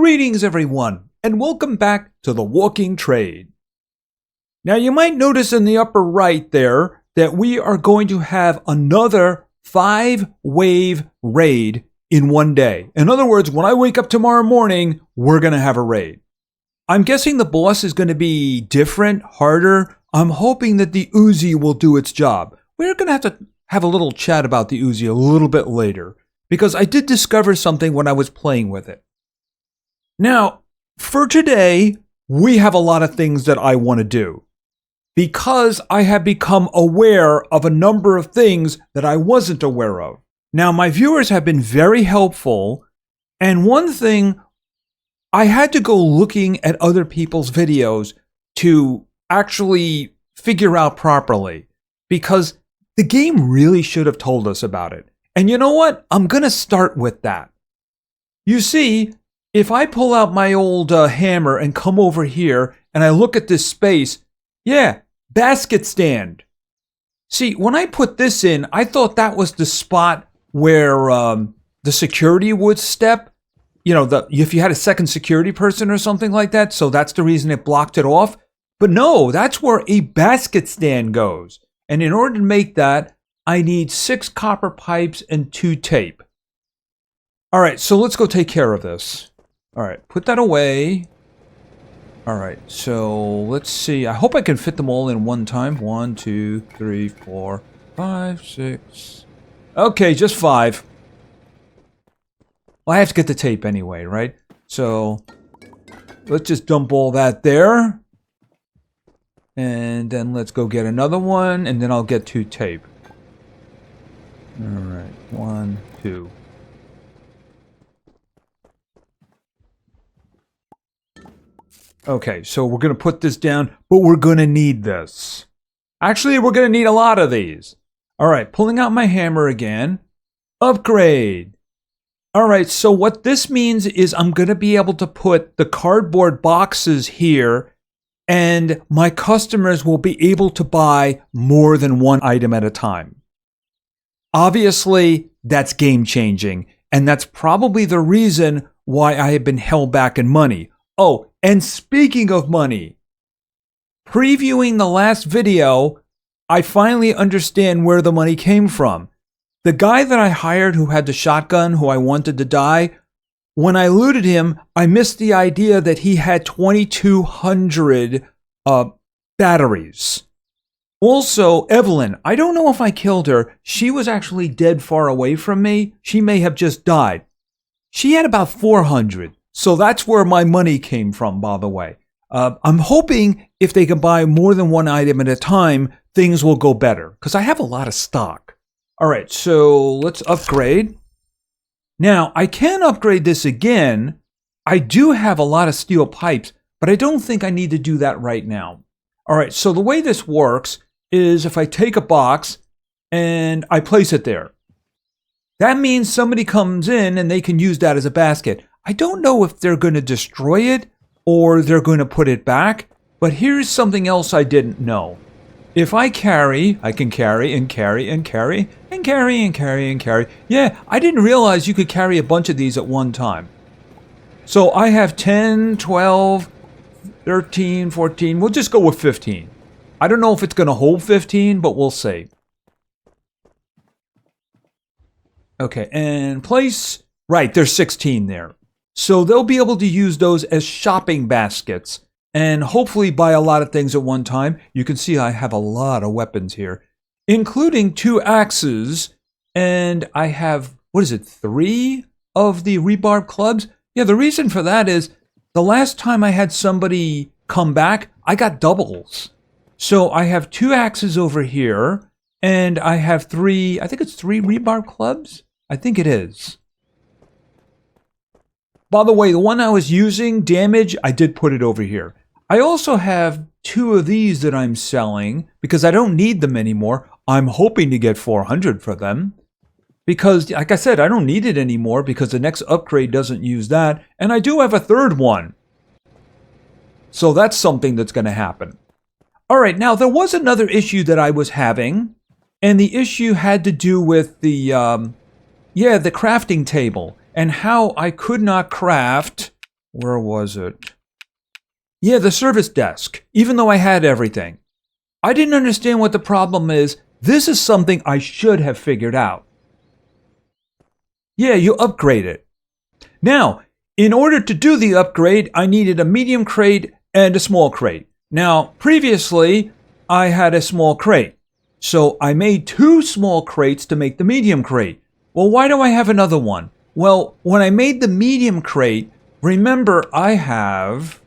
Greetings everyone, and welcome back to the Walking Trade. Now you might notice in the upper right there that we are going to have another 5-wave raid in one day. In other words, when I wake up tomorrow morning, we're going to have a raid. I'm guessing the boss is going to be different, harder. I'm hoping that the Uzi will do its job. We're going to have a little chat about the Uzi a little bit later, because I did discover something when I was playing with it. Now, for today, we have a lot of things that I want to do, because I have become aware of a number of things that I wasn't aware of. Now, my viewers have been very helpful, and one thing, I had to go looking at other people's videos to actually figure out properly, because the game really should have told us about it. And you know what? I'm going to start with that. You see, if I pull out my old hammer and come over here and I look at this space, yeah, basket stand. See, when I put this in, I thought that was the spot where the security would step. You know, if you had a second security person or something like that, so that's the reason it blocked it off. But no, that's where a basket stand goes. And in order to make that, I need 6 copper pipes and 2 tape. All right, so let's go take care of this. All right, put that away. All right, so let's see. I hope I can fit them all in one time. 1, 2, 3, 4, 5, 6. Okay, just 5. Well, I have to get the tape anyway, right? So let's just dump all that there. And then let's go get another one, and then I'll get 2 tape. All right, 1, 2. Okay, so we're going to put this down, but we're going to need this. Actually, we're going to need a lot of these. All right, pulling out my hammer again. Upgrade. All right, so what this means is I'm going to be able to put the cardboard boxes here, and my customers will be able to buy more than one item at a time. Obviously, that's game-changing, and that's probably the reason why I have been held back in money. Oh, and speaking of money, previewing the last video, I finally understand where the money came from. The guy that I hired who had the shotgun, who I wanted to die, when I looted him, I missed the idea that he had 2,200 batteries. Also, Evelyn, I don't know if I killed her. She was actually dead far away from me. She may have just died. She had about 400. So that's where my money came from, by the way. I'm hoping if they can buy more than one item at a time, things will go better, because I have a lot of stock. All right, so let's upgrade. Now, I can upgrade this again. I do have a lot of steel pipes, but I don't think I need to do that right now. All right, so the way this works is if I take a box and I place it there, that means somebody comes in and they can use that as a basket. I don't know if they're going to destroy it or they're going to put it back, but here's something else I didn't know. If I carry, I can carry and carry and carry and carry and carry and carry. Yeah, I didn't realize you could carry a bunch of these at one time. So I have 10, 12, 13, 14. We'll just go with 15. I don't know if it's going to hold 15, but we'll see. Okay, and place. Right, there's 16 there. So they'll be able to use those as shopping baskets and hopefully buy a lot of things at one time. You can see I have a lot of weapons here, including 2 axes, and I have, 3 of the rebarb clubs? Yeah, the reason for that is the last time I had somebody come back, I got doubles. So I have 2 axes over here, and I have 3, I think it's 3 rebarb clubs? I think it is. By the way, the one I was using, damage, I did put it over here. I also have 2 of these that I'm selling because I don't need them anymore. I'm hoping to get 400 for them because, like I said, I don't need it anymore because the next upgrade doesn't use that. And I do have a 3rd one. So that's something that's going to happen. All right, now there was another issue that I was having, and the issue had to do with the crafting table. and how I could not craft Where was it? Yeah, the service desk, even though I had everything. I didn't understand what the problem is. This is something I should have figured out. Yeah, you upgrade it. Now, in order to do the upgrade, I needed a medium crate and a small crate. Now, previously, I had a small crate. So I made 2 small crates to make the medium crate. Well, why do I have another one? Well, when I made the medium crate, remember I have...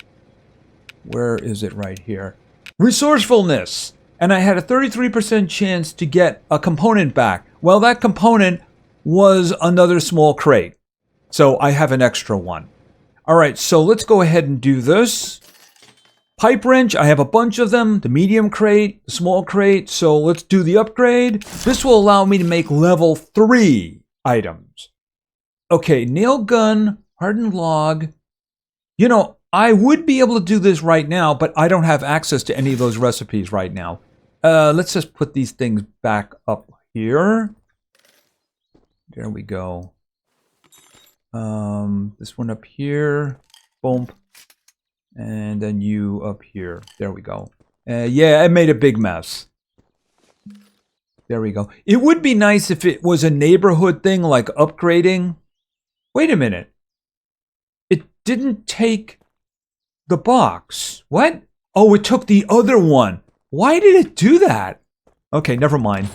Where is it right here? Resourcefulness. And I had a 33% chance to get a component back. Well, that component was another small crate. So I have an extra one. All right, so let's go ahead and do this. Pipe wrench, I have a bunch of them. The medium crate, the small crate. So let's do the upgrade. This will allow me to make level 3 items. Okay, nail gun, hardened log. You know, I would be able to do this right now, but I don't have access to any of those recipes right now. Let's just put these things back up here. There we go. This one up here. Boom. And then you up here. There we go. Yeah, I made a big mess. There we go. It would be nice if it was a neighborhood thing like upgrading. Wait a minute. It didn't take the box. What? Oh, it took the other one. Why did it do that? Okay, never mind.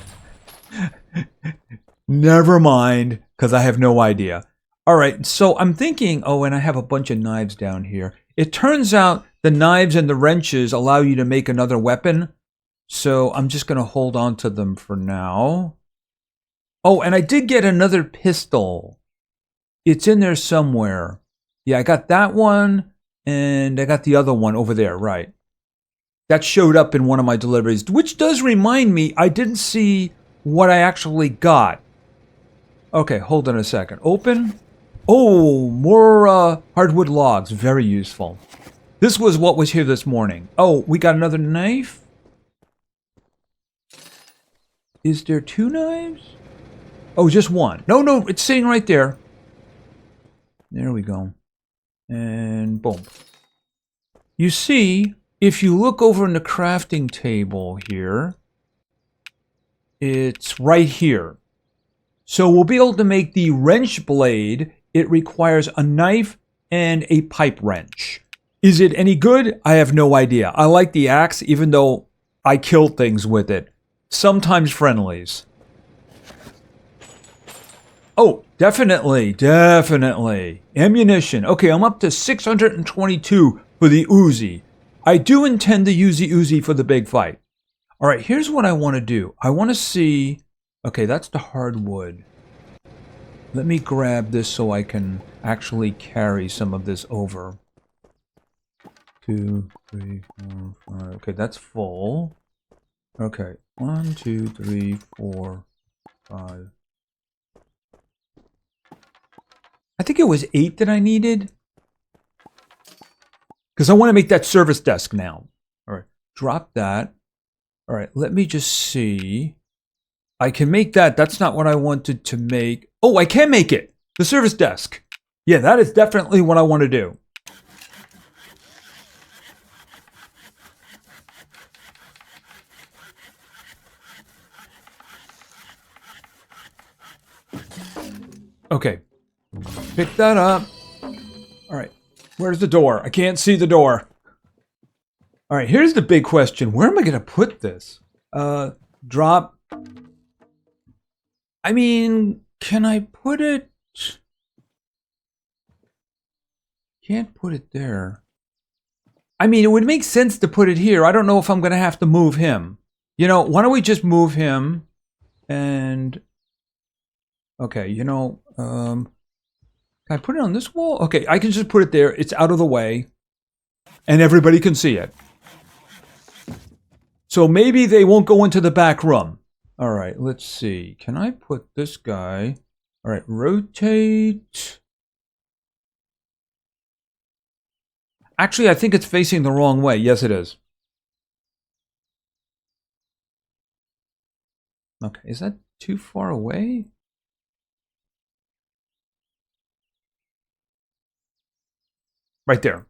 Never mind, because I have no idea. All right, so I'm thinking, oh, and I have a bunch of knives down here. It turns out the knives and the wrenches allow you to make another weapon. So I'm just going to hold on to them for now. Oh, and I did get another pistol. It's in there somewhere. Yeah, I got that one, and I got the other one over there, right. That showed up in one of my deliveries, which does remind me I didn't see what I actually got. Okay, hold on a second. Open. Oh, more hardwood logs. Very useful. This was what was here this morning. Oh, we got another knife? Is there 2 knives? Oh, just one. No, it's sitting right there. There we go. And boom. You see, if you look over in the crafting table here, it's right here. So we'll be able to make the wrench blade. It requires a knife and a pipe wrench. Is it any good? I have no idea. I like the axe, even though I kill things with it. Sometimes friendlies. Oh, definitely. Ammunition. Okay, I'm up to 622 for the Uzi. I do intend to use the Uzi for the big fight. All right, here's what I want to do. I want to see... Okay, that's the hardwood. Let me grab this so I can actually carry some of this over. 2, 3, 4, 5. Okay, that's full. Okay, 1, 2, 3, 4, 5. I think it was 8 that I needed. Because I want to make that service desk now. All right, drop that. All right, let me just see. I can make that. That's not what I wanted to make. Oh, I can make it. The service desk. Yeah, that is definitely what I want to do. Okay. Pick that up. All right. Where's the door? I can't see the door. All right, here's the big question. Where am I going to put this? Drop. I mean, can I put it? Can't put it there. I mean, it would make sense to put it here. I don't know if I'm going to have to move him. You know, why don't we just move him? And... Okay, you know, can I put it on this wall? Okay, I can just put it there. It's out of the way. And everybody can see it. So maybe they won't go into the back room. All right, let's see. Can I put this guy? All right, rotate. Actually, I think it's facing the wrong way. Yes, it is. Okay, is that too far away? Right there.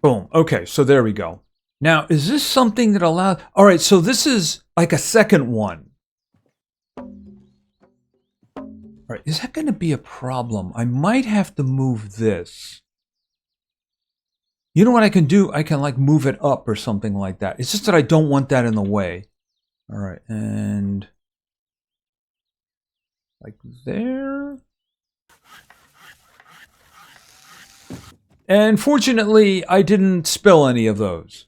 Boom. Okay, so there we go. Now, is this something that allows... All right, so this is like a second one. All right, is that going to be a problem? I might have to move this. You know what I can do? I can like move it up or something like that. It's just that I don't want that in the way. All right, and like there. And fortunately, I didn't spill any of those.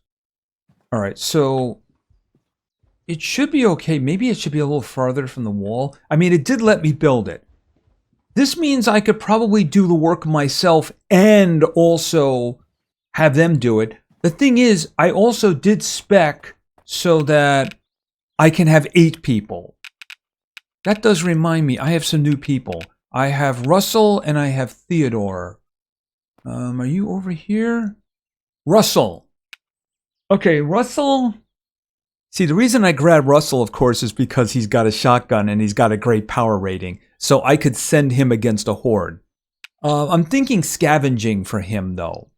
All right, so it should be okay. Maybe it should be a little farther from the wall. I mean, it did let me build it. This means I could probably do the work myself and also have them do it. The thing is, I also did spec so that I can have 8 people. That does remind me, I have some new people. I have Russell and I have Theodore. Are you over here? Russell. Okay, Russell. See, the reason I grabbed Russell, of course, is because he's got a shotgun and he's got a great power rating. So I could send him against a horde. I'm thinking scavenging for him, though.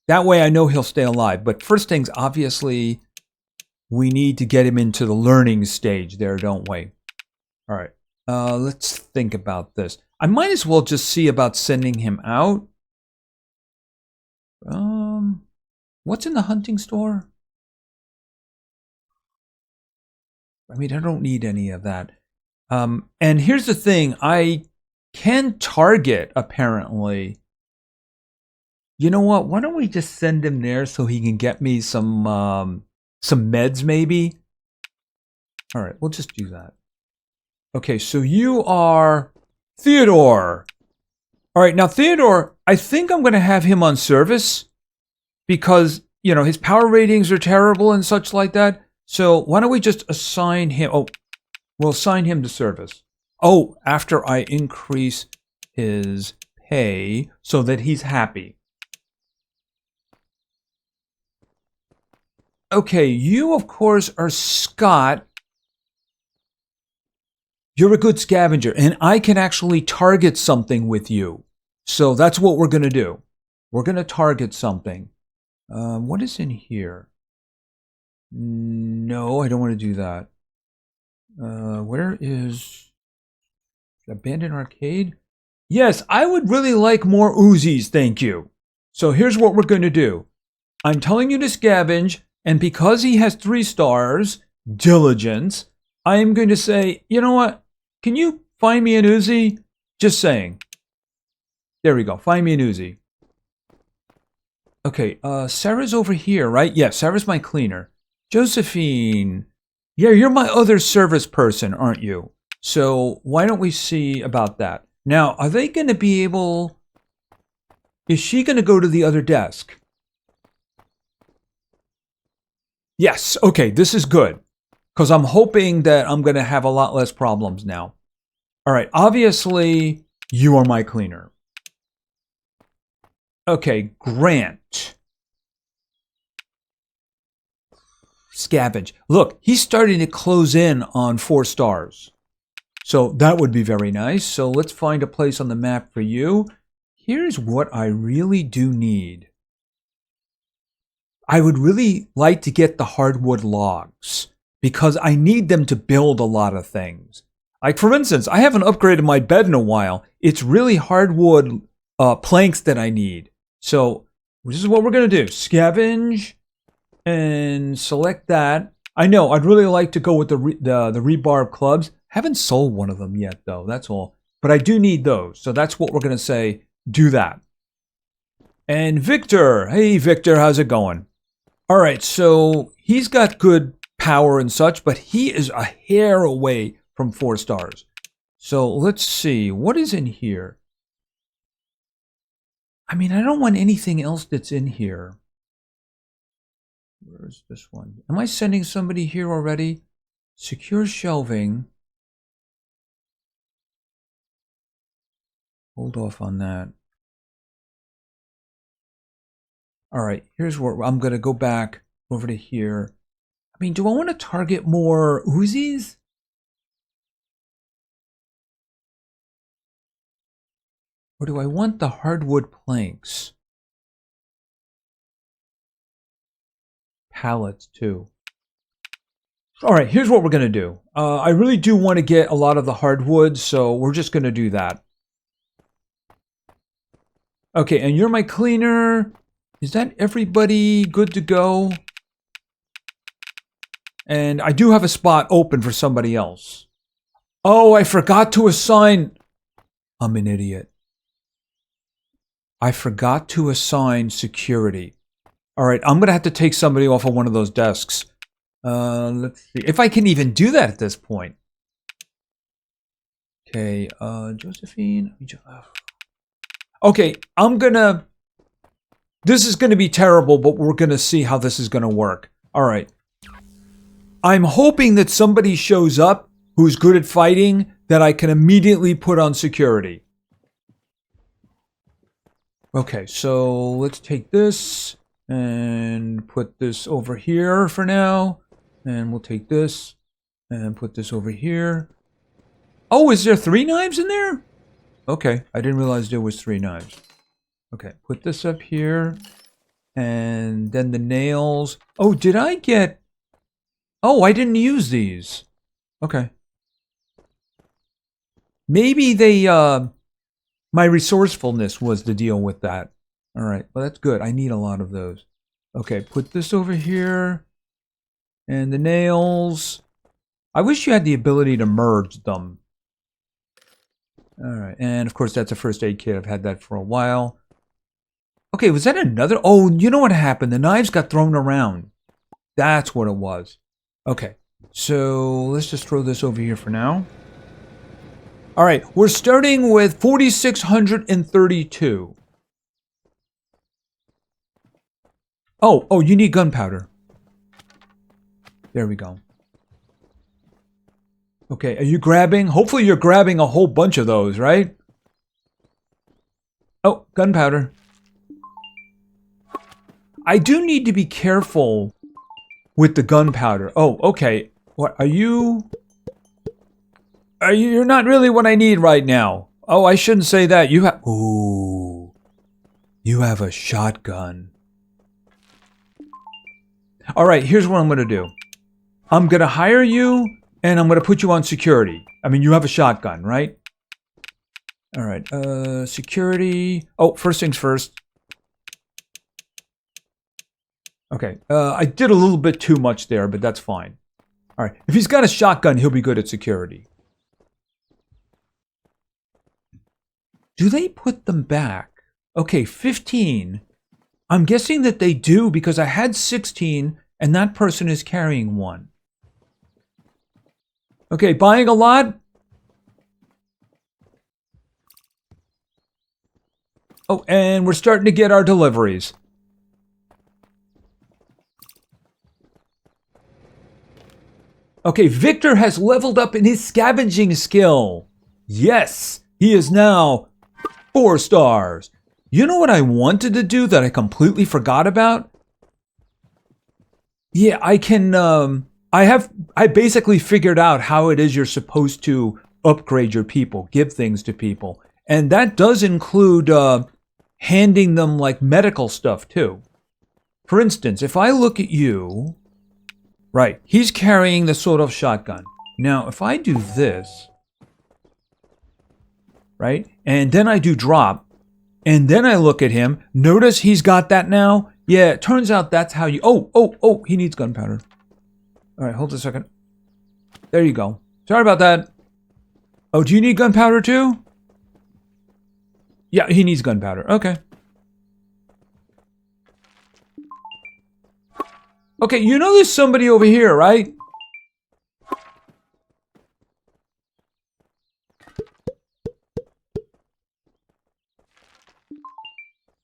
That way I know he'll stay alive. But first things, obviously, we need to get him into the learning stage there, don't we? All right. Let's think about this. I might as well just see about sending him out. What's in the hunting store? I mean, I don't need any of that. And here's the thing. I can target, apparently. You know what? Why don't we just send him there so he can get me some meds, maybe? All right, we'll just do that. Okay, so you are Theodore. All right, now Theodore, I think I'm going to have him on service because, you know, his power ratings are terrible and such like that. So why don't we just assign him... Oh, we'll assign him to service. Oh, after I increase his pay so that he's happy. Okay, you, of course, are Scott. You're a good scavenger, and I can actually target something with you. So that's what we're going to do. We're going to target something. What is in here? No, I don't want to do that. Where is abandoned arcade? Yes, I would really like more Uzis, thank you. So here's what we're going to do. I'm telling you to scavenge, and because he has 3 stars, diligence, I am going to say, you know what? Can you find me an Uzi? Just saying. There we go. Find me an Uzi. Okay, Sarah's over here, right? Yeah, Sarah's my cleaner. Josephine. Yeah, you're my other service person, aren't you? So why don't we see about that? Now, are they going to be able... Is she going to go to the other desk? Yes, okay, this is good. Because I'm hoping that I'm going to have a lot less problems now. All right, obviously, you are my cleaner. Okay, Grant. Scavenge. Look, he's starting to close in on 4 stars. So that would be very nice. So let's find a place on the map for you. Here's what I really do need. I would really like to get the hardwood logs because I need them to build a lot of things. Like, for instance, I haven't upgraded my bed in a while. It's really hardwood planks that I need. So this is what we're going to do. Scavenge and select that. I know, I'd really like to go with the rebarb clubs. Haven't sold one of them yet, though. That's all. But I do need those. So that's what we're going to say. Do that. And Victor. Hey, Victor. How's it going? All right. So he's got good power and such, but he is a hair away from 4 stars. So let's see. What is in here? I mean, I don't want anything else that's in here. Where's this one? Am I sending somebody here already? Secure shelving. Hold off on that. All right, here's where I'm going to go back over to here. I mean, do I want to target more Uzis? Or do I want the hardwood planks? Pallets, too. All right, here's what we're going to do. I really do want to get a lot of the hardwood, so we're just going to do that. Okay, and you're my cleaner. Is that everybody good to go? And I do have a spot open for somebody else. Oh, I forgot to assign... I'm an idiot. I forgot to assign security. All right, I'm going to have to take somebody off of one of those desks. Let's see. If I can even do that at this point. Okay, Josephine. Okay, I'm going to... This is going to be terrible, but we're going to see how this is going to work. All right. I'm hoping that somebody shows up who's good at fighting that I can immediately put on security. Okay, so let's take this and put this over here for now. And we'll take this and put this over here. Oh, is there 3 knives in there? Okay, I didn't realize there was 3 knives. Okay, put this up here. And then the nails. Oh, did I get... Oh, I didn't use these. Okay. Maybe they, my resourcefulness was the deal with that. All right, well, that's good. I need a lot of those. Okay, put this over here. And the nails. I wish you had the ability to merge them. All right, and of course, that's a first aid kit. I've had that for a while. Okay, was that another? Oh, you know what happened? The knives got thrown around. That's what it was. Okay, so let's just throw this over here for now. All right, we're starting with 4,632. Oh, you need gunpowder. There we go. Okay, are you grabbing? Hopefully you're grabbing a whole bunch of those, right? Oh, gunpowder. I do need to be careful with the gunpowder. Oh, okay. What are you? You're not really what I need right now. Oh, I shouldn't say that. You have... Ooh. You have a shotgun. All right, here's what I'm going to do. I'm going to hire you, and I'm going to put you on security. I mean, you have a shotgun, right? All right, security. Oh, first things first. Okay, I did a little bit too much there, but that's fine. All right, if he's got a shotgun, he'll be good at security. Do they put them back? Okay, 15. I'm guessing that they do because I had 16 and that person is carrying 1. Okay, buying a lot? Oh, and we're starting to get our deliveries. Okay, Victor has leveled up in his scavenging skill. Yes, he is now 4 stars. You know what I wanted to do that I completely forgot about? Yeah, I can, I basically figured out how it is you're supposed to upgrade your people, give things to people. And that does include, handing them like medical stuff too. For instance, if I look at you, right, he's carrying the sort of shotgun. Now, if I do this, right, and then I do drop, and then I look at him, notice he's got that now? Yeah, it turns out that's how you... Oh, he needs gunpowder. All right, hold a second. There you go. Sorry about that. Oh, do you need gunpowder too? Yeah, he needs gunpowder. Okay. Okay, you know there's somebody over here, right?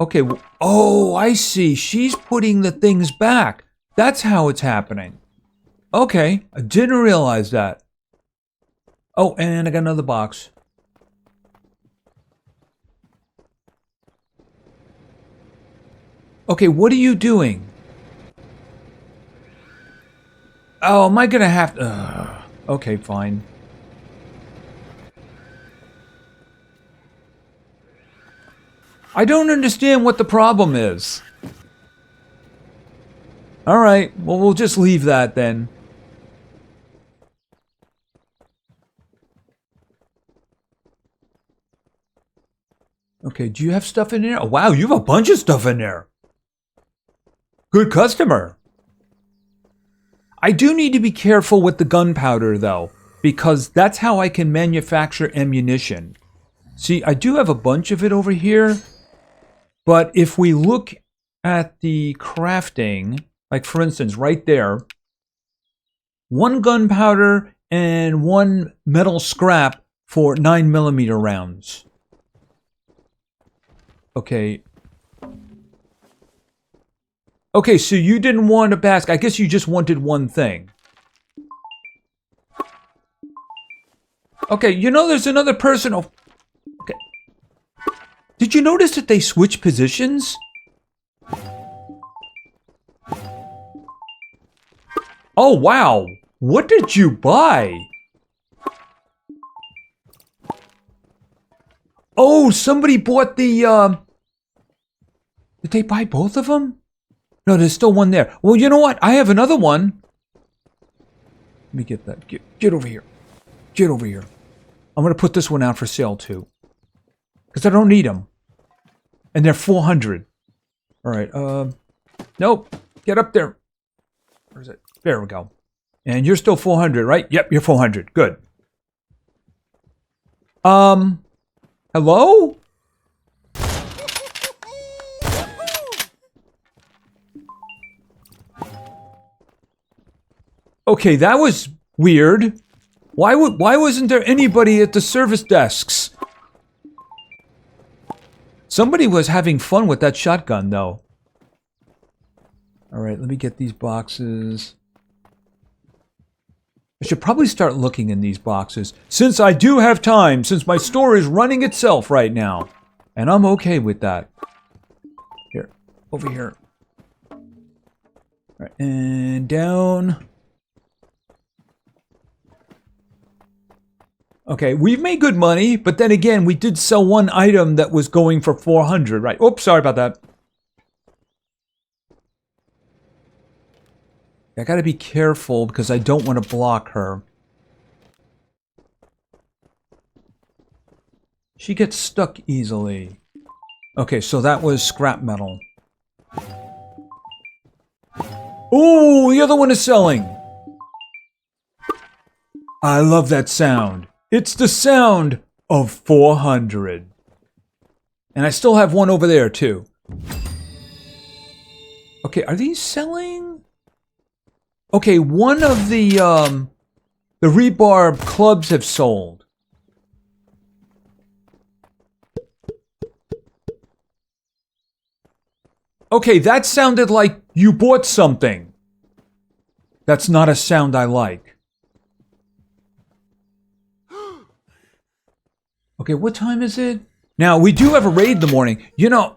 Okay, well, oh, I see. She's putting the things back. That's how it's happening. Okay, I didn't realize that. Oh, and I got another box. Okay, what are you doing? Oh, am I gonna have to... okay, fine. I don't understand what the problem is. Alright, well, we'll just leave that then. Okay, do you have stuff in there? Oh, wow, you have a bunch of stuff in there. Good customer. I do need to be careful with the gunpowder, though, because that's how I can manufacture ammunition. See, I do have a bunch of it over here, but if we look at the crafting, like for instance, right there, 1 gunpowder and 1 metal scrap for 9mm rounds. Okay. Okay, so you didn't want a basket. I guess you just wanted one thing. Okay, you know there's another person. Oh, okay. Did you notice that they switch positions? Oh, wow. What did you buy? Oh, somebody bought the, Did they buy both of them? No, there's still one there. Well, you know what? I have another one. Let me get that. Get over here. Get over here. I'm going to put this one out for sale, too. Because I don't need them. And they're 400. All right. Nope. Get up there. Where is it? There we go. And you're still 400, right? Yep, you're 400. Good. Hello? Okay, that was weird. Why wasn't there anybody at the service desks? Somebody was having fun with that shotgun, though. All right, let me get these boxes. I should probably start looking in these boxes, since I do have time, since my store is running itself right now. And I'm okay with that. Here, over here. All right, and down. Okay, we've made good money, but then again, we did sell one item that was going for 400, right? Oops, sorry about that. I gotta be careful because I don't want to block her. She gets stuck easily. Okay, so that was scrap metal. Oh, the other one is selling. I love that sound. It's the sound of 400. And I still have one over there, too. Okay, are these selling? Okay, one of the rebar clubs have sold. Okay, that sounded like you bought something. That's not a sound I like. Okay, what time is it? Now, we do have a raid in the morning. You know,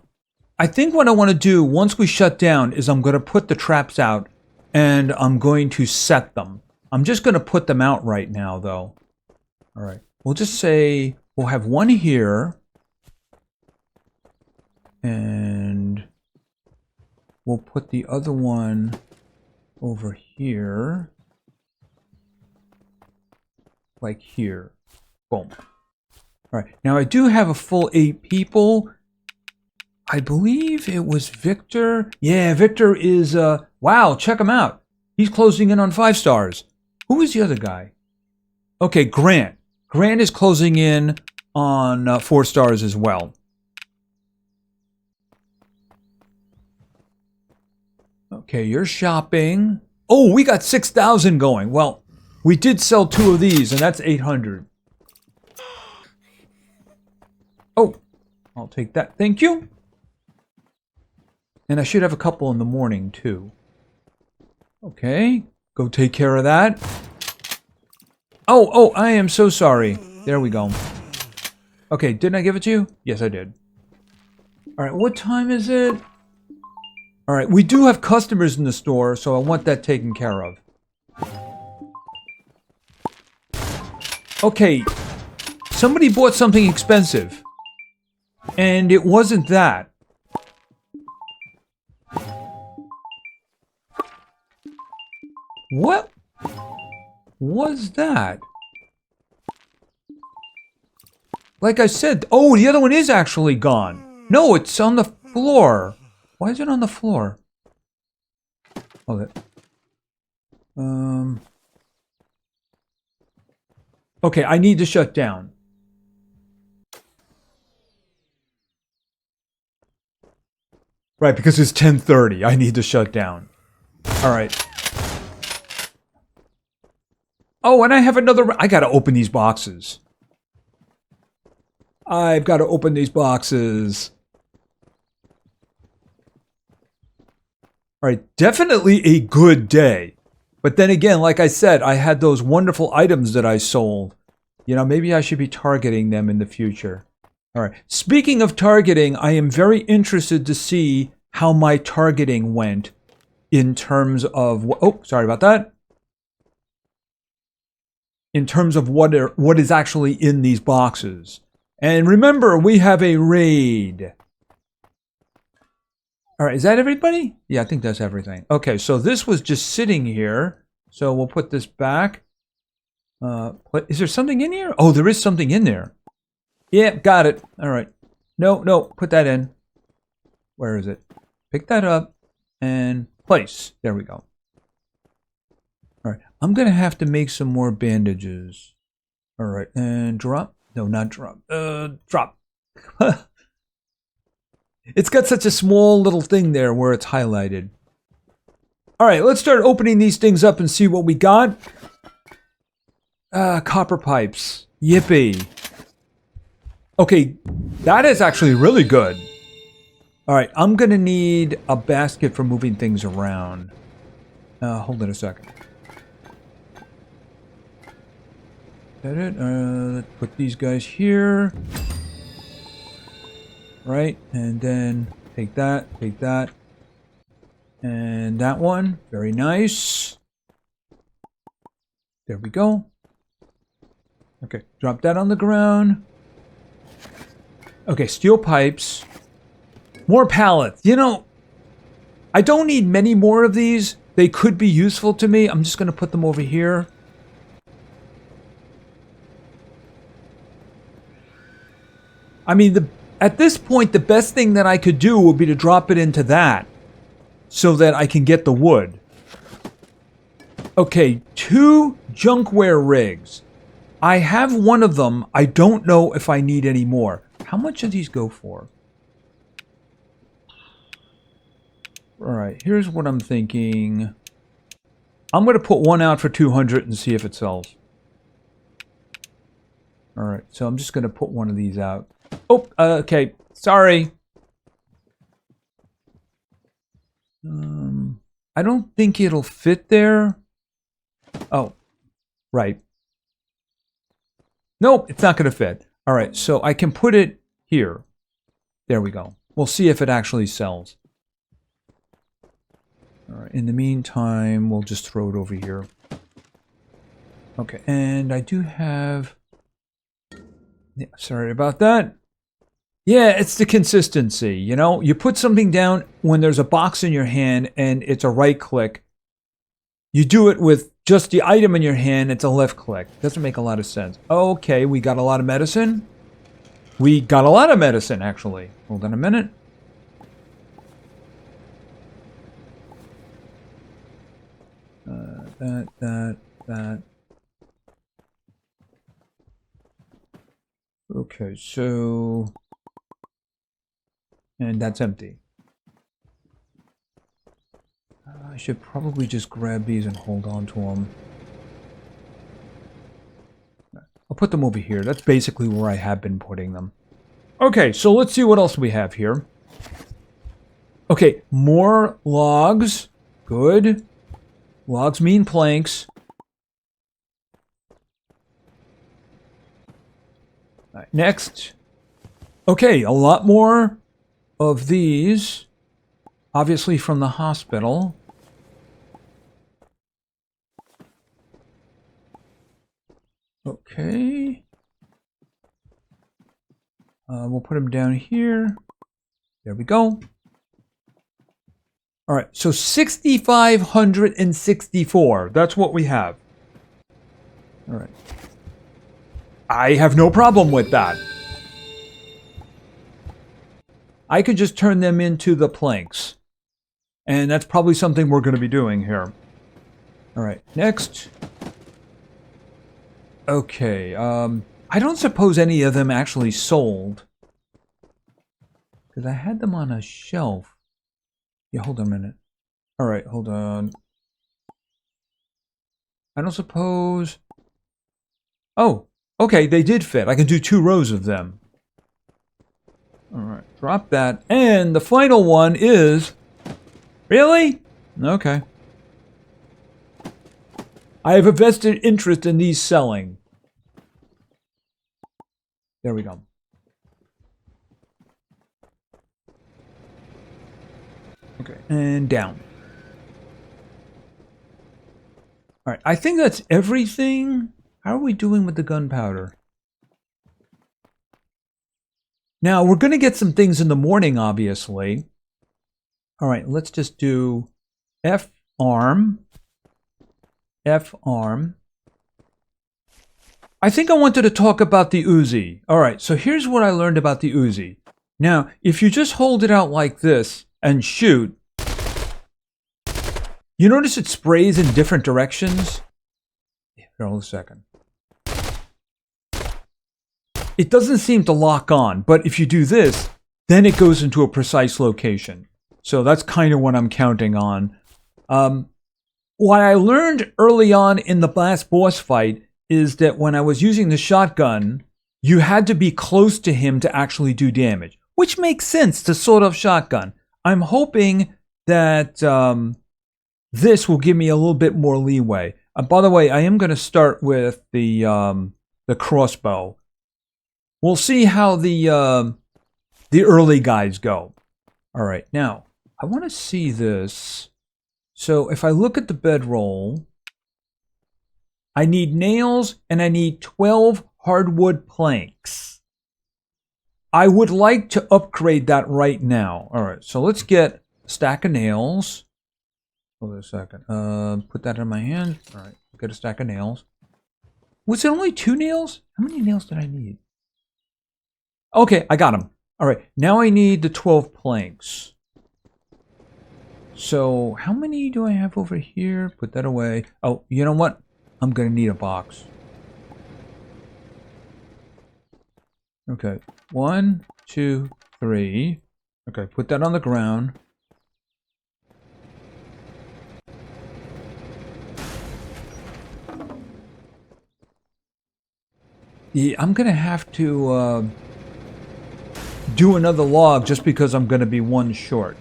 I think what I want to do once we shut down is I'm going to put the traps out and I'm going to set them. I'm just going to put them out right now, though. All right. We'll just say we'll have one here. And we'll put the other one over here. Like here. Boom. All right, now I do have a full 8 people. I believe it was Victor. Yeah, Victor is, wow, check him out. He's closing in on 5 stars. Who is the other guy? Okay, Grant. Grant is closing in on 4 stars as well. Okay, you're shopping. Oh, we got 6,000 going. Well, we did sell 2 of these, and that's 800. Oh, I'll take that. Thank you. And I should have a couple in the morning, too. Okay, go take care of that. Oh, I am so sorry. There we go. Okay, didn't I give it to you? Yes, I did. All right, what time is it? All right, we do have customers in the store, so I want that taken care of. Okay, somebody bought something expensive. And it wasn't that. What was that? Like I said, oh, the other one is actually gone. No, it's on the floor. Why is it on the floor? Hold it. Okay, I need to shut down. Right, because it's 10:30. I need to shut down. All right. Oh, and I have another... I gotta open these boxes. I've got to open these boxes. All right, definitely a good day. But then again, like I said, I had those wonderful items that I sold. You know, maybe I should be targeting them in the future. All right. Speaking of targeting, I am very interested to see how my targeting went in terms of... Oh, sorry about that. In terms of what is actually in these boxes. And remember, we have a raid. All right, is that everybody? Yeah, I think that's everything. Okay, so this was just sitting here. So we'll put this back. Is there something in here? Oh, there is something in there. Yeah, got it. All right. No, put that in. Where is it? Pick that up and place. There we go. All right, I'm going to have to make some more bandages. All right, and drop. No, not drop. Drop. It's got such a small little thing there where it's highlighted. All right, let's start opening these things up and see what we got. Copper pipes. Yippee. Okay, that is actually really good. All right, I'm going to need a basket for moving things around. Hold on a second. That it? Let's put these guys here. Right, and then take that, and that one. Very nice. There we go. Okay, drop that on the ground. Okay, steel pipes. More pallets. You know, I don't need many more of these. They could be useful to me. I'm just going to put them over here. I mean, at this point, the best thing that I could do would be to drop it into that so that I can get the wood. Okay, 2 junkware rigs. I have one of them. I don't know if I need any more. How much do these go for? All right, here's what I'm thinking. I'm going to put one out for 200 and see if it sells. All right, so I'm just going to put one of these out. Oh, okay. Sorry. I don't think it'll fit there. Oh, right. Nope, it's not going to fit. All right, so I can put it here. There we go. We'll see if it actually sells. All right, in the meantime, we'll just throw it over here. Okay, and I do have... Yeah, sorry about that. Yeah, it's the consistency, you know? You put something down when there's a box in your hand and it's a right click. You do it with just the item in your hand, it's a left click. Doesn't make a lot of sense. Okay, we got a lot of medicine. We got a lot of medicine, actually. Hold on a minute. That. Okay, so... And that's empty. I should probably just grab these and hold on to them. I'll put them over here. That's basically where I have been putting them. Okay, so let's see what else we have here. Okay, more logs. Good. Logs mean planks. All right, next. Okay, a lot more of these. Obviously from the hospital. Okay. We'll put them down here. There we go. All right, so 6,564. That's what we have. All right. I have no problem with that. I could just turn them into the planks. And that's probably something we're going to be doing here. All right, next. Okay, I don't suppose any of them actually sold. Because I had them on a shelf. Yeah, hold on a minute. All right, hold on. I don't suppose... Oh, okay, they did fit. I can do 2 rows of them. All right, drop that. And the final one is... Really? Okay. I have a vested interest in these selling. There we go. Okay, and down. All right, I think that's everything. How are we doing with the gunpowder? Now, we're going to get some things in the morning, obviously. All right, let's just do F-arm. F-arm. I think I wanted to talk about the Uzi. All right, so here's what I learned about the Uzi. Now, if you just hold it out like this and shoot, you notice it sprays in different directions? Here, hold a second. It doesn't seem to lock on, but if you do this, then it goes into a precise location. So that's kind of what I'm counting on. What I learned early on in the last boss fight is that when I was using the shotgun, you had to be close to him to actually do damage, which makes sense to sort of shotgun. I'm hoping that this will give me a little bit more leeway. By the way, I am going to start with the crossbow. We'll see how the early guys go. All right, now I want to see this. So if I look at the bedroll, I need nails and I need 12 hardwood planks. I would like to upgrade that right now. All right, so let's get a stack of nails. Hold on a second. Put that in my hand. All right, get a stack of nails. Was it only 2 nails? How many nails did I need? Okay, I got them. All right, now I need the 12 planks. So how many do I have over here? Put that away. Oh, you know what? I'm going to need a box. Okay, 1, 2, 3. Okay, put that on the ground. Yeah, I'm going to have to do another log just because I'm going to be 1 short.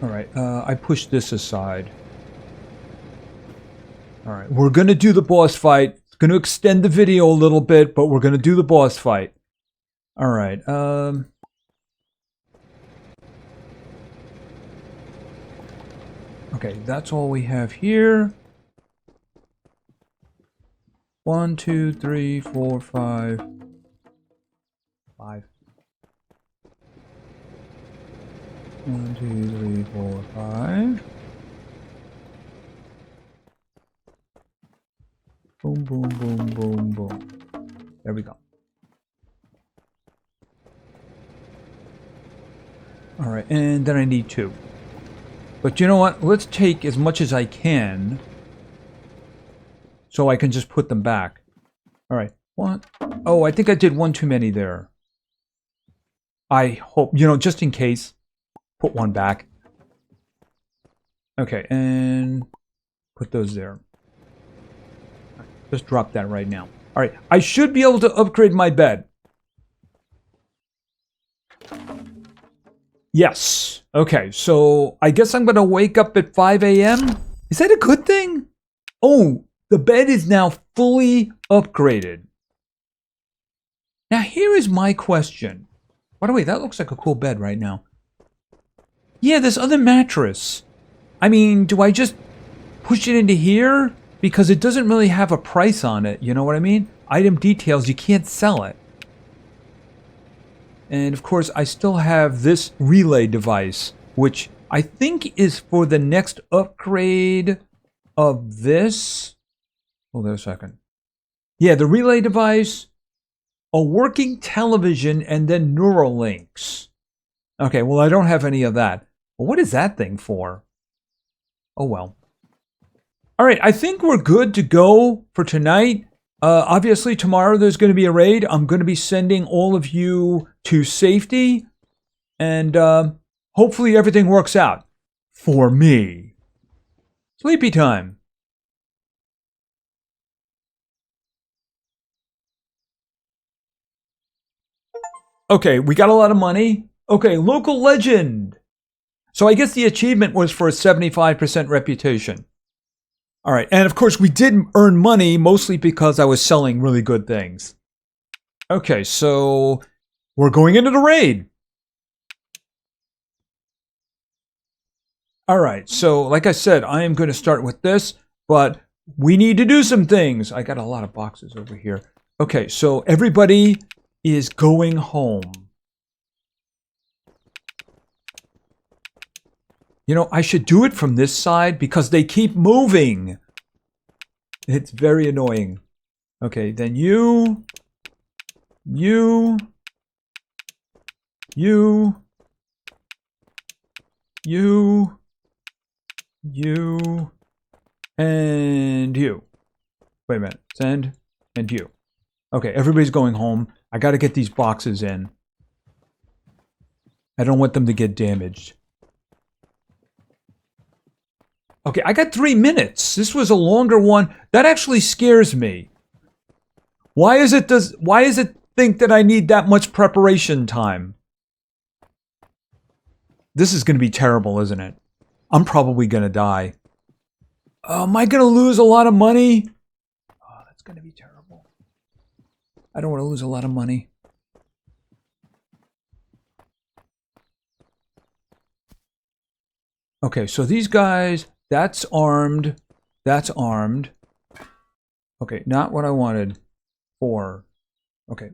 Alright, I pushed this aside. Alright, we're going to do the boss fight. It's going to extend the video a little bit, but we're going to do the boss fight. Alright, okay, that's all we have here. 1, 2, 3, 4, 5. 5. 1, 2, 3, 4, 5. Boom, boom, boom, boom, boom. There we go. Alright, and then I need 2. But you know what? Let's take as much as I can so I can just put them back. Alright, 1. Oh, I think I did 1 too many there. I hope, you know, just in case. Put 1 back. Okay, and put those there. Just drop that right now. All right, I should be able to upgrade my bed. Yes. Okay, so I guess I'm going to wake up at 5 a.m. Is that a good thing? Oh, the bed is now fully upgraded. Now, here is my question. By the way, that looks like a cool bed right now. Yeah, this other mattress. I mean, do I just push it into here because it doesn't really have a price on it. You know what I mean? Item details, you can't sell it. And of course, I still have this relay device, which I think is for the next upgrade of this. Hold on a second. Yeah, the relay device, a working television, and then neural links. Okay, well, I don't have any of that. Well, what is that thing for? Oh, well. All right, I think we're good to go for tonight. Obviously, tomorrow there's going to be a raid. I'm going to be sending all of you to safety. And hopefully everything works out. For me. Sleepy time. Okay, we got a lot of money. Okay, local legend. So I guess the achievement was for a 75% reputation. All right, and of course we did earn money mostly because I was selling really good things. Okay, so we're going into the raid. All right, so like I said, I am going to start with this, but we need to do some things. I got a lot of boxes over here. Okay, so everybody is going home. You know, I should do it from this side because they keep moving. It's very annoying. Okay, then you, and you. Wait a minute. Send, and you. Okay, everybody's going home. I got to get these boxes in. I don't want them to get damaged. Okay, I got 3 minutes. This was a longer one. That actually scares me. Why is it think that I need that much preparation time? This is going to be terrible, isn't it? I'm probably going to die. Am I going to lose a lot of money? Oh, that's going to be terrible. I don't want to lose a lot of money. Okay, so these guys, that's armed. That's armed. Okay, not what I wanted. 4. Okay.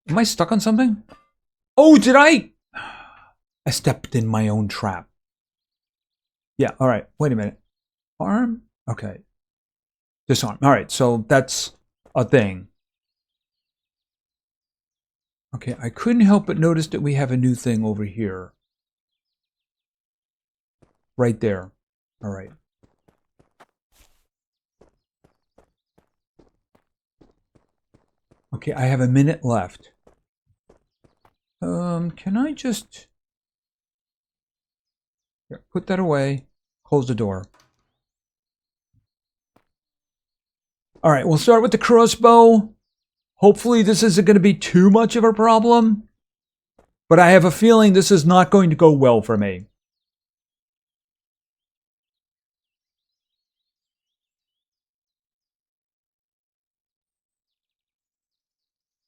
Am I stuck on something? Oh, did I? I stepped in my own trap. Yeah, all right. Wait a minute. Arm? Okay. Disarm. All right, so that's a thing. Okay, I couldn't help but notice that we have a new thing over here. Right there. All right. Okay, I have a minute left. Can I just... Here, put that away. Close the door. All right, we'll start with the crossbow. Hopefully this isn't going to be too much of a problem. But I have a feeling this is not going to go well for me.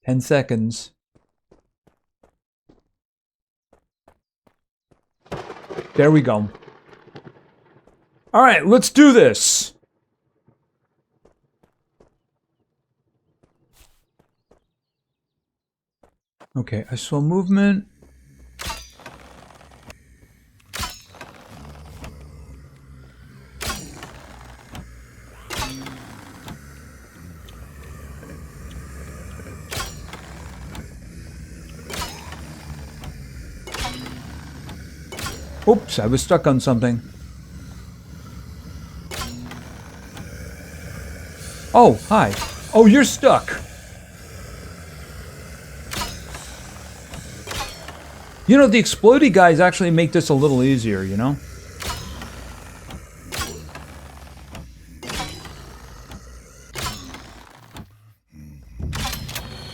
Ten seconds. There we go. All right, let's do this. Okay, I saw movement. Oops, I was stuck on something. Oh, hi. Oh, you're stuck. You know, the explodey guys actually make this a little easier, you know?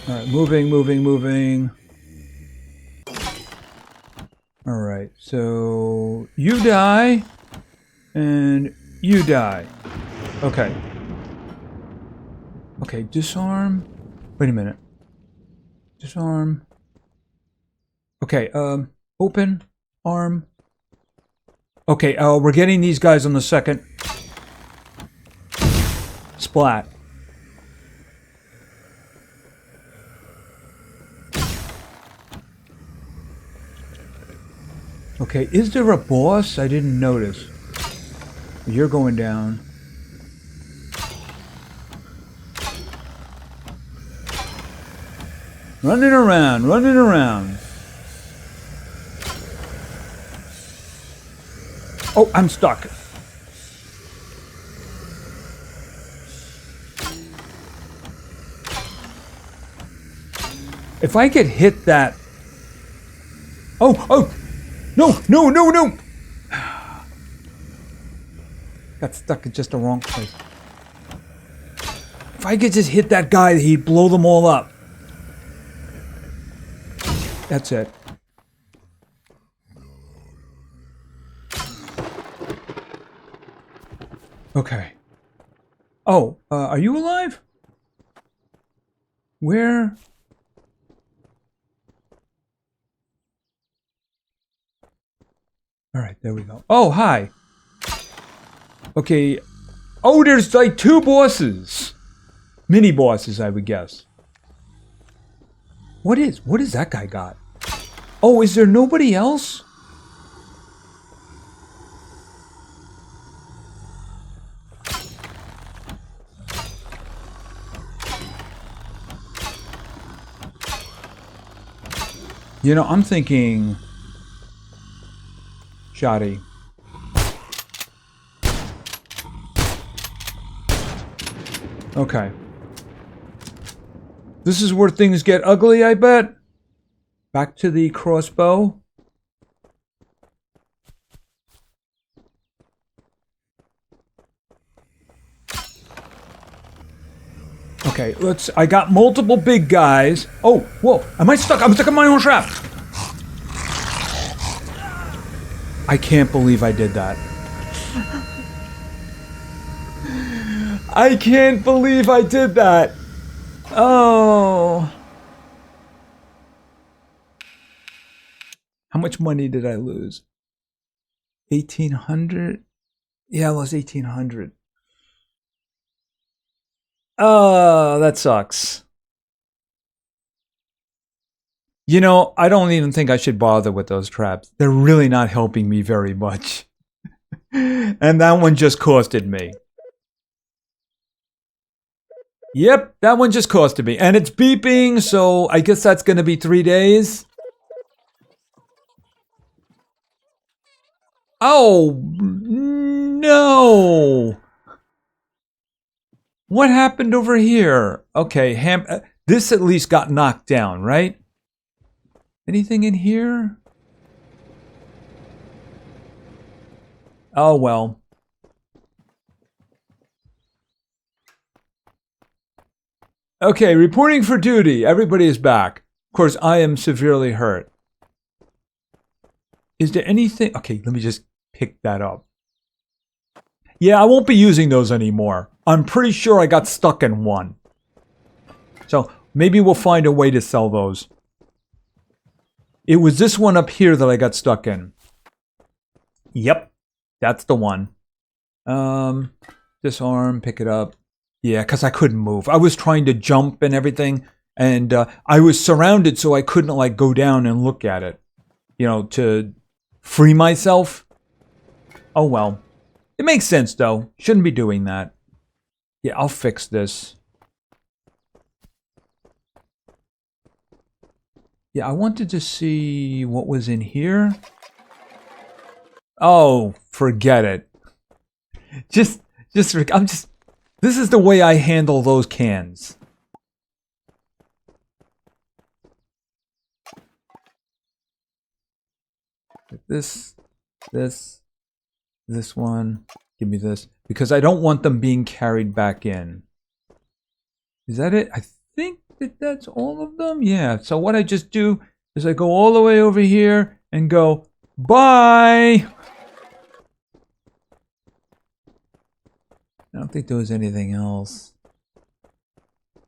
Alright, moving. Alright, so you die, and you die. Okay. Okay, disarm. Wait a minute. Disarm. Okay, open, arm. Okay, we're getting these guys on the second. Splat. Okay, is there a boss? I didn't notice. You're going down. Running around, running around. Oh, I'm stuck. If I could hit that... Oh! No! Got stuck in just the wrong place. If I could just hit that guy, he'd blow them all up. That's it. Okay. Oh, are you alive? Where? All right, there we go. Oh, hi. Okay. Oh, there's like 2 bosses. Mini bosses, I would guess. What is that guy got? Oh, is there nobody else? You know, I'm thinking... Shoddy. Okay. This is where things get ugly, I bet. Back to the crossbow. Okay, I got multiple big guys. Oh, whoa, am I stuck? I'm stuck in my own trap. I can't believe I did that. I can't believe I did that. Oh. How much money did I lose? 1,800? Yeah, I lost 1,800. Oh, that sucks. You know, I don't even think I should bother with those traps. They're really not helping me very much. And that one just costed me. Yep, that one just costed me. And it's beeping, so I guess that's going to be 3 days. Oh, no. What happened over here? Okay, this at least got knocked down, right? Anything in here? Oh, well. Okay, reporting for duty. Everybody is back. Of course, I am severely hurt. Is there anything... Okay, let me just pick that up. Yeah, I won't be using those anymore. I'm pretty sure I got stuck in one. So, maybe we'll find a way to sell those. It was this one up here that I got stuck in. Yep, that's the one. Disarm, pick it up. Yeah, because I couldn't move. I was trying to jump and everything, and I was surrounded, so I couldn't like go down and look at it. You know, to free myself. Oh well. It makes sense though. Shouldn't be doing that. Yeah, I'll fix this. Yeah, I wanted to see what was in here. Oh, forget it. This is the way I handle those cans. This one. Give me this. Because I don't want them being carried back in. Is that it? I think that's all of them. Yeah. So what I just do is I go all the way over here and go, bye! I don't think there was anything else. Is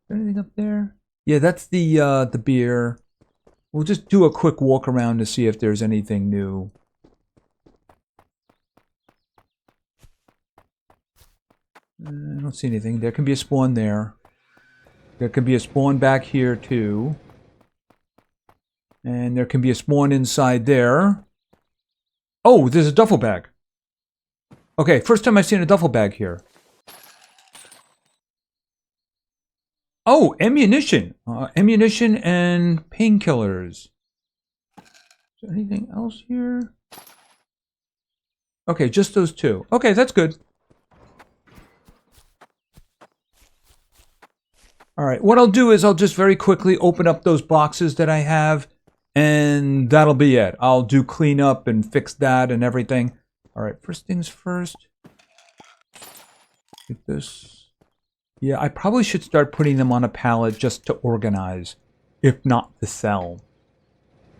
there anything up there? Yeah, that's the beer. We'll just do a quick walk around to see if there's anything new. I don't see anything. There can be a spawn there. There can be a spawn back here too. And there can be a spawn inside there. Oh, there's a duffel bag. Okay, first time I've seen a duffel bag here. Oh, ammunition. Ammunition and painkillers. Is there anything else here? Okay, just those two. Okay, that's good. All right, what I'll do is I'll just very quickly open up those boxes that I have, and that'll be it. I'll do cleanup and fix that and everything. All right, first things first. Get this. Yeah, I probably should start putting them on a pallet just to organize, if not to sell.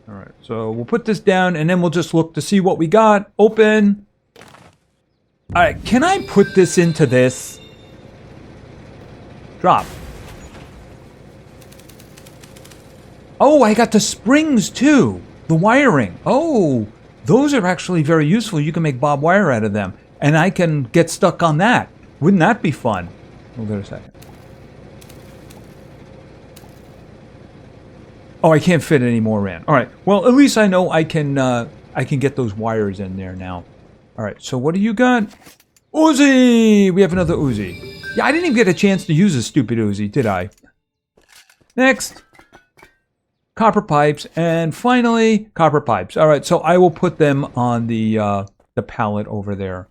All right, so we'll put this down, and then we'll just look to see what we got. Open. All right, can I put this into this? Drop. Oh, I got the springs too. The wiring. Oh, those are actually very useful. You can make barbed wire out of them. And I can get stuck on that. Wouldn't that be fun? Hold on a second. Oh, I can't fit any more in. All right. Well, at least I know I can get those wires in there now. All right. So what do you got? Uzi! We have another Uzi. Yeah, I didn't even get a chance to use a stupid Uzi, did I? Next. Copper pipes, and finally, copper pipes. All right, so I will put them on the pallet over there.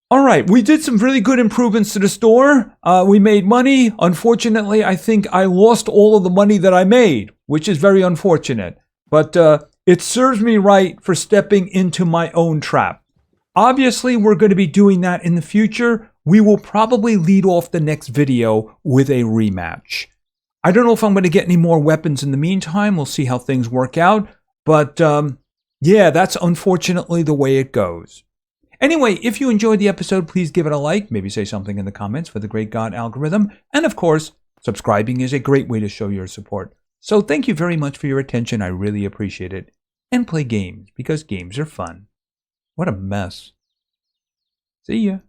All right, we did some really good improvements to the store. We made money. Unfortunately, I think I lost all of the money that I made, which is very unfortunate. But it serves me right for stepping into my own trap. Obviously, we're going to be doing that in the future. We will probably lead off the next video with a rematch. I don't know if I'm going to get any more weapons in the meantime. We'll see how things work out. But, yeah, that's unfortunately the way it goes. Anyway, if you enjoyed the episode, please give it a like. Maybe say something in the comments for the great God algorithm. And, of course, subscribing is a great way to show your support. So thank you very much for your attention. I really appreciate it. And play games, because games are fun. What a mess. See ya.